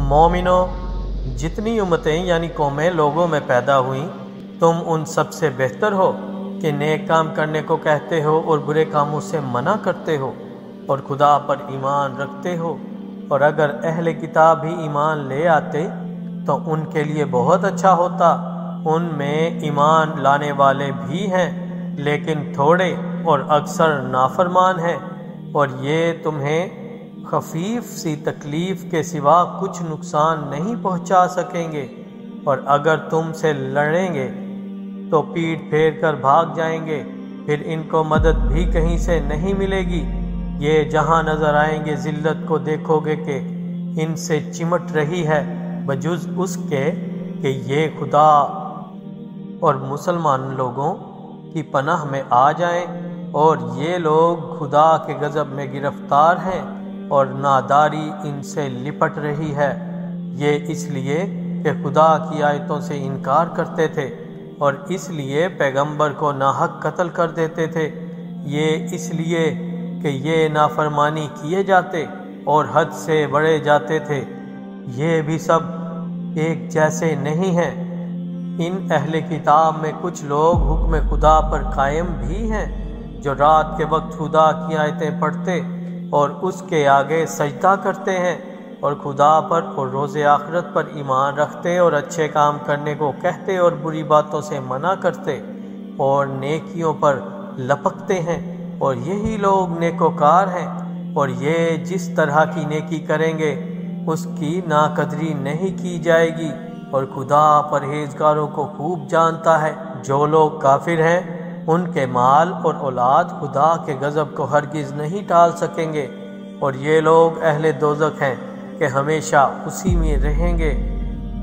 مومنو، جتنی امتیں یعنی قومیں لوگوں میں پیدا ہوئیں، تم ان سب سے بہتر ہو کہ نیک کام کرنے کو کہتے ہو اور برے کاموں سے منع کرتے ہو اور خدا پر ایمان رکھتے ہو۔ اور اگر اہل کتاب بھی ایمان لے آتے تو ان کے لیے بہت اچھا ہوتا، ان میں ایمان لانے والے بھی ہیں لیکن تھوڑے اور اکثر نافرمان ہیں، اور یہ تمہیں خفیف سی تکلیف کے سوا کچھ نقصان نہیں پہنچا سکیں گے، اور اگر تم سے لڑیں گے تو پیٹھ پھیر کر بھاگ جائیں گے، پھر ان کو مدد بھی کہیں سے نہیں ملے گی۔ یہ جہاں نظر آئیں گے ذلت کو دیکھو گے کہ ان سے چمٹ رہی ہے، بجز اس کے کہ یہ خدا اور مسلمان لوگوں کی پناہ میں آ جائیں، اور یہ لوگ خدا کے غضب میں گرفتار ہیں اور ناداری ان سے لپٹ رہی ہے۔ یہ اس لیے کہ خدا کی آیتوں سے انکار کرتے تھے اور اس لیے پیغمبر کو ناحق قتل کر دیتے تھے، یہ اس لیے کہ یہ نافرمانی کیے جاتے اور حد سے بڑھے جاتے تھے۔ یہ بھی سب ایک جیسے نہیں ہیں۔ ان اہل کتاب میں کچھ لوگ حکم خدا پر قائم بھی ہیں، جو رات کے وقت خدا کی آیتیں پڑھتے اور اس کے آگے سجدہ کرتے ہیں، اور خدا پر اور روز آخرت پر ایمان رکھتے اور اچھے کام کرنے کو کہتے اور بری باتوں سے منع کرتے اور نیکیوں پر لپکتے ہیں، اور یہی لوگ نیکوکار ہیں۔ اور یہ جس طرح کی نیکی کریں گے اس کی ناقدری نہیں کی جائے گی، اور خدا پرہیزگاروں کو خوب جانتا ہے۔ جو لوگ کافر ہیں ان کے مال اور اولاد خدا کے غضب کو ہرگز نہیں ٹال سکیں گے، اور یہ لوگ اہل دوزخ ہیں کہ ہمیشہ اسی میں رہیں گے۔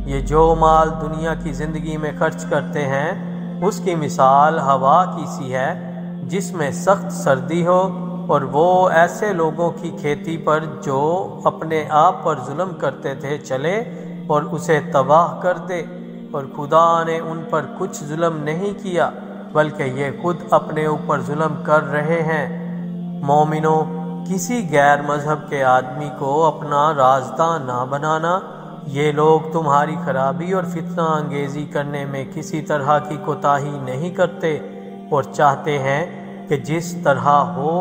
یہ جو مال دنیا کی زندگی میں خرچ کرتے ہیں اس کی مثال ہوا کی سی ہے جس میں سخت سردی ہو، اور وہ ایسے لوگوں کی کھیتی پر جو اپنے آپ پر ظلم کرتے تھے چلے اور اسے تباہ کر دے، اور خدا نے ان پر کچھ ظلم نہیں کیا بلکہ یہ خود اپنے اوپر ظلم کر رہے ہیں۔ مومنو، کسی غیر مذہب کے آدمی کو اپنا رازداں نہ بنانا۔ یہ لوگ تمہاری خرابی اور فتنہ انگیزی کرنے میں کسی طرح کی کوتاہی نہیں کرتے، اور چاہتے ہیں کہ جس طرح ہو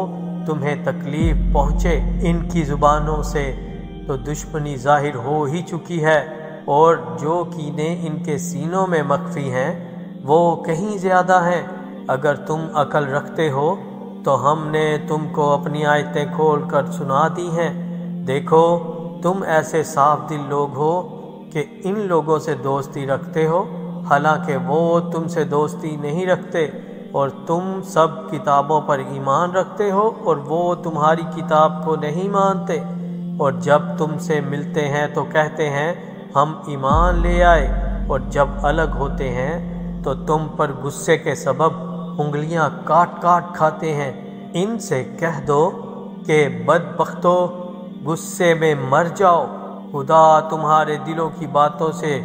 تمہیں تکلیف پہنچے۔ ان کی زبانوں سے تو دشمنی ظاہر ہو ہی چکی ہے، اور جو کینے ان کے سینوں میں مخفی ہیں وہ کہیں زیادہ ہیں۔ اگر تم عقل رکھتے ہو تو ہم نے تم کو اپنی آیتیں کھول کر سنا دی ہیں۔ دیکھو، تم ایسے صاف دل لوگ ہو کہ ان لوگوں سے دوستی رکھتے ہو حالانکہ وہ تم سے دوستی نہیں رکھتے، اور تم سب کتابوں پر ایمان رکھتے ہو اور وہ تمہاری کتاب کو نہیں مانتے، اور جب تم سے ملتے ہیں تو کہتے ہیں ہم ایمان لے آئے، اور جب الگ ہوتے ہیں تو تم پر غصے کے سبب انگلیاں کاٹ کاٹ کھاتے ہیں۔ ان سے کہہ دو کہ بدبختو، غصے میں مر جاؤ، خدا تمہارے دلوں کی باتوں سے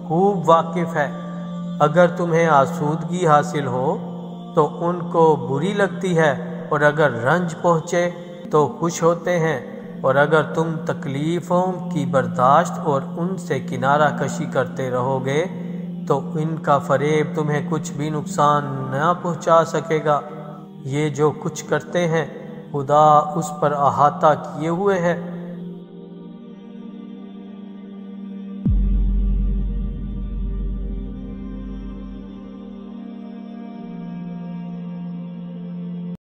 خوب واقف ہے۔ اگر تمہیں آسودگی حاصل ہو تو ان کو بری لگتی ہے، اور اگر رنج پہنچے تو خوش ہوتے ہیں، اور اگر تم تکلیفوں کی برداشت اور ان سے کنارہ کشی کرتے رہو گے تو ان کا فریب تمہیں کچھ بھی نقصان نہ پہنچا سکے گا۔ یہ جو کچھ کرتے ہیں خدا اس پر احاطہ کیے ہوئے ہے۔